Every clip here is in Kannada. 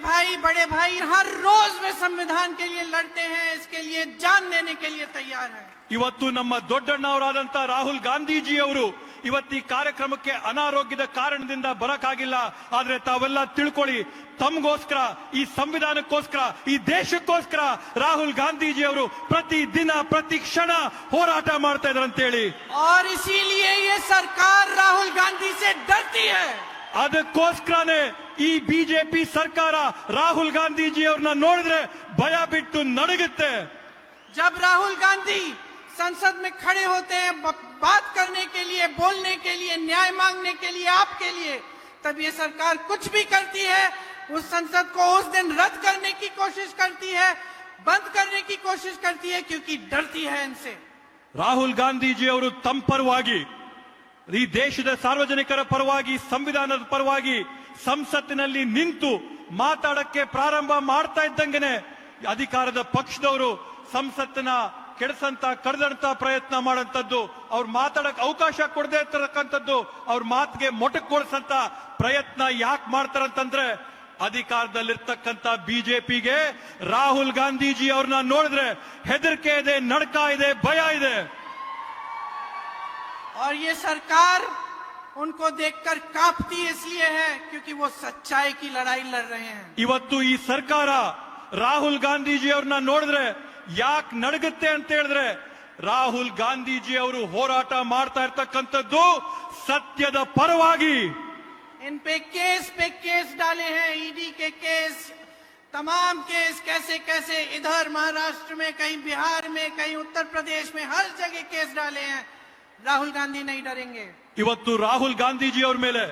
भाई बड़े भाई हर रोज वे संविधान के लिए लड़ते हैं, इसके लिए जान देने के लिए तैयार है। ಇವತ್ತು ನಮ್ಮ ದೊಡ್ಡಣ್ಣವರಾದಂತ ರಾಹುಲ್ ಗಾಂಧೀಜಿ ಅವರು ಇವತ್ತು ಈ ಕಾರ್ಯಕ್ರಮಕ್ಕೆ ಅನಾರೋಗ್ಯದ ಕಾರಣದಿಂದ ಬರಕಾಗಿಲ್ಲ. ಆದ್ರೆ ತಾವೆಲ್ಲ ತಿಳ್ಕೊಳ್ಳಿ, ತಮಗೋಸ್ಕರ, ಈ ಸಂವಿಧಾನಕ್ಕೋಸ್ಕರ, ಈ ದೇಶಕ್ಕೋಸ್ಕರ ರಾಹುಲ್ ಗಾಂಧೀಜಿ ಅವರು ಪ್ರತಿ ದಿನ ಪ್ರತಿ ಕ್ಷಣ ಹೋರಾಟ ಮಾಡ್ತಾ ಇದ್ದಾರೆ ಅಂತ ಹೇಳಿ. और इसीलिए ये सरकार राहुल गांधी से डरती है. ಅದಕ್ಕೋಸ್ಕರನೇ ಈ ಬಿಜೆಪಿ ಸರ್ಕಾರ ರಾಹುಲ್ ಗಾಂಧೀಜಿ ಅವ್ರನ್ನ ನೋಡಿದ್ರೆ ಭಯ ಬಿಟ್ಟು ನಡುಗುತ್ತೆ. जब राहुल गांधी संसद में खड़े होते हैं बात करने के लिए, बोलने के लिए, न्याय मांगने के लिए, आपके लिए, तब ये सरकार कुछ भी करती है, उस संसद को उस दिन रद्द करने की कोशिश करती है, बंद करने की कोशिश करती है, क्योंकि डरती है इनसे. ರಾಹುಲ್ ಗಾಂಧೀಜಿ ಅವರು ತಮ್ಮ ಪರವಾಗಿ, ಈ ದೇಶದ ಸಾರ್ವಜನಿಕರ ಪರವಾಗಿ, ಸಂವಿಧಾನದ ಪರವಾಗಿ ಸಂಸತ್ತಿನಲ್ಲಿ ನಿಂತು ಮಾತಾಡಕ್ಕೆ ಪ್ರಾರಂಭ ಮಾಡ್ತಾ ಇದ್ದಂಗೆನೆ ಅಧಿಕಾರದ ಪಕ್ಷದವರು ಸಂಸತ್ತಿನ ಕೆಡಿಸಂತ ಕಡ್ದಂತ ಪ್ರಯತ್ನ ಮಾಡಂತದ್ದು, ಅವ್ರು ಮಾತಾಡಕ್ ಅವಕಾಶ ಕೊಡದೇ ಇರ್ತಕ್ಕಂಥದ್ದು, ಅವ್ರ ಮಾತಿಗೆ ಮೊಟಕುಗೊಳಿಸಂತ ಪ್ರಯತ್ನ ಯಾಕೆ ಮಾಡ್ತಾರಂತಂದ್ರೆ ಅಧಿಕಾರದಲ್ಲಿರ್ತಕ್ಕಂಥ ಬಿಜೆಪಿಗೆ ರಾಹುಲ್ ಗಾಂಧೀಜಿ ಅವ್ರನ್ನ ನೋಡಿದ್ರೆ ಹೆದರಿಕೆ ಇದೆ, ನಡ್ಕ ಇದೆ, ಭಯ ಇದೆ. और ये सरकार उनको देखकर कांपती इसलिए है क्योंकि वो सच्चाई की लड़ाई लड़ रहे हैं. ಇವತ್ತು ಈ ಸರ್ಕಾರ ರಾಹುಲ್ ಗಾಂಧೀಜಿ ಅವ್ರನ್ನ ನೋಡಿದ್ರೆ ಯಾಕೆ ನಡಗುತ್ತೆ ಅಂತ ಹೇಳಿದ್ರೆ ರಾಹುಲ್ ಗಾಂಧೀಜಿ ಅವರು ಹೋರಾಟ ಮಾಡ್ತಾ ಇರ್ತಕ್ಕಂಥದ್ದು ಸತ್ಯದ ಪರವಾಗಿ. इन पे केस डाले हैं, ईडी के केस, तमाम केस, कैसे कैसे इधर महाराष्ट्र में, कहीं बिहार में, कहीं उत्तर प्रदेश में, हर जगह केस डाले हैं. राहुल गांधी नहीं डरेंगे. ಇವತ್ತು ರಾಹುಲ್ ಗಾಂಧೀಜಿ ಅವ್ರ ಮೇಲೆ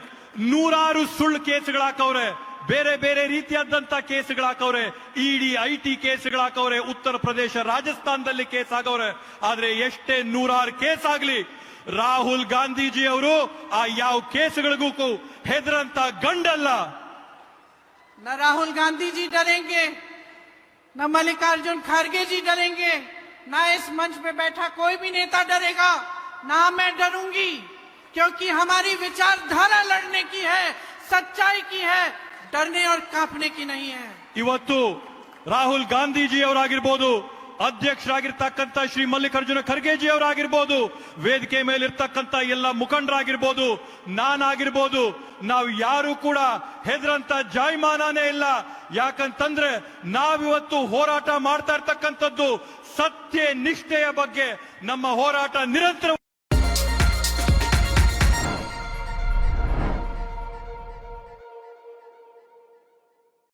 ನೂರಾರು ಸುಳ್ಳು ಕೇಸ್ಗಳಾಕವ್ರೆ, ಬೇರೆ ಬೇರೆ ರೀತಿಯಾದಂತ ಕೇಸ್ಗಳಾಕವ್ರೆ, ಇಡಿ ಐಟಿ ಕೇಸ್ಗಳಾಕವ್ರೆ, ಉತ್ತರ ಪ್ರದೇಶ ರಾಜಸ್ಥಾನದಲ್ಲಿ ಕೇಸ್ ಆಗವ್ರೆ. ಆದ್ರೆ ಎಷ್ಟೇ ನೂರಾರು ಕೇಸ್ ಆಗ್ಲಿ, ರಾಹುಲ್ ಗಾಂಧೀಜಿ ಅವರು ಆ ಯಾವ ಕೇಸ್ಗಳಿಗೂ ಹೆದರಂತ ಗಂಡಲ್ಲ. न राहुल गांधी जी डरेंगे, न मल्लिकार्जुन खड़गे जी डरेंगे, न इस मंच पे बैठा कोई भी नेता डरेगा, ना मैं डरूंगी, क्योंकि हमारी विचारधारा लड़ने की है, सच्चाई की है, डरने और कांपने की नहीं है. ಇವತ್ತು ರಾಹುಲ್ ಗಾಂಧೀಜಿ ಅವರಾಗಿರ್ಬೋದು, ಅಧ್ಯಕ್ಷರಾಗಿರ್ತಕ್ಕಂಥ ಶ್ರೀ ಮಲ್ಲಿಕಾರ್ಜುನ ಖರ್ಗೆಜಿ ಅವರಾಗಿರ್ಬೋದು, ವೇದಿಕೆ ಮೇಲಿರ್ತಕ್ಕಂಥ ಎಲ್ಲ ಮುಖಂಡರಾಗಿರ್ಬೋದು, ನಾನಾಗಿರ್ಬೋದು, ನಾವು ಯಾರು ಕೂಡ ಹೆದರಂತ ಜಾಯಮಾನನೇ ಇಲ್ಲ. ಯಾಕಂತಂದ್ರೆ ನಾವಿವತ್ತು ಹೋರಾಟ ಮಾಡ್ತಾ ಇರ್ತಕ್ಕಂಥದ್ದು ಸತ್ಯ ನಿಷ್ಠೆಯ ಬಗ್ಗೆ. ನಮ್ಮ ಹೋರಾಟ ನಿರಂತರ